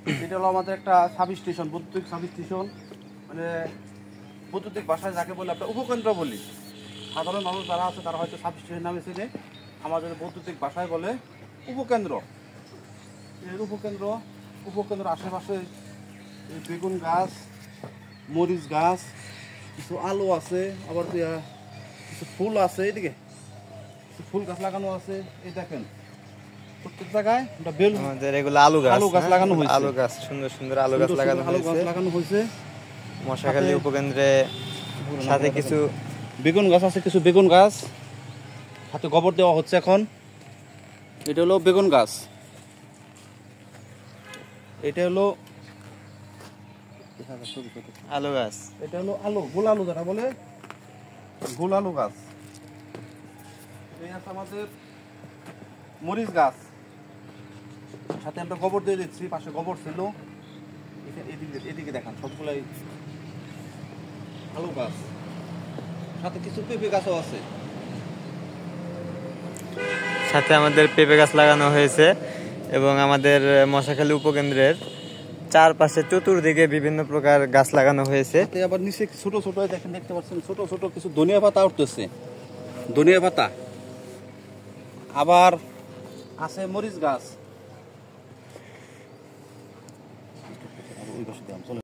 এটা হলো আমাদের একটা সাব স্টেশন, বৈদ্যুতিক সাব স্টেশন, মানে বৈদ্যুতিক ভাষায় যাকে বলে আমরা উপকেন্দ্র বলি। সাধারণ মানুষ যারা আছে তারা হয়তো সাব স্টেশন নামে চেনে, আমাদের বৈদ্যুতিক ভাষায় বলে উপকেন্দ্র। এই উপকেন্দ্র আশেপাশে বেগুন গাছ, মরিচ গাছ, কিছু আলু আছে, আবার কিছু ফুল আছে, এদিকে কিছু ফুল গাছ লাগানো আছে। এই দেখেন প্রত্যেক জায়গায় আমাদের এগুলো আলু গাছ লাগানো হয়েছে। আলু গাছ, সুন্দর সুন্দর আলু গাছ লাগানো হয়েছে মশাখালী উপকেন্দ্রে। সাথে কিছু বেগুন গাছ আছে, কিছু বেগুন গাছ হাতে গোবর দেওয়া হচ্ছে এখন। এটা হলো বেগুন গাছ, এটা হলো আলু গাছ, এটা হলো গোল আলু যেটা বলে গোল আলু গাছ। এই আছে আমাদের মরিচ গাছ, সাথে আমরা গোবর দিয়ে দিচ্ছি, পাশে গোবর ছিল। এদিকে দেখান সবগুলাই আলু গাছ, সাথে কিছু পেঁপে গাছও আছে। সাথে আমাদের পেঁপে গাছ লাগানো হয়েছে এবং আমাদের মশাখালী উপকেন্দ্রের চারপাশে চতুর্দিকে বিভিন্ন প্রকার গাছ লাগানো হয়েছে। আবার নিচে ছোট ছোট দেখেন, দেখতে পাচ্ছেন ছোট ছোট কিছু ধনিয়া পাতা উঠতেছে, ধনিয়া পাতা। আবার আছে মরিচ গাছ।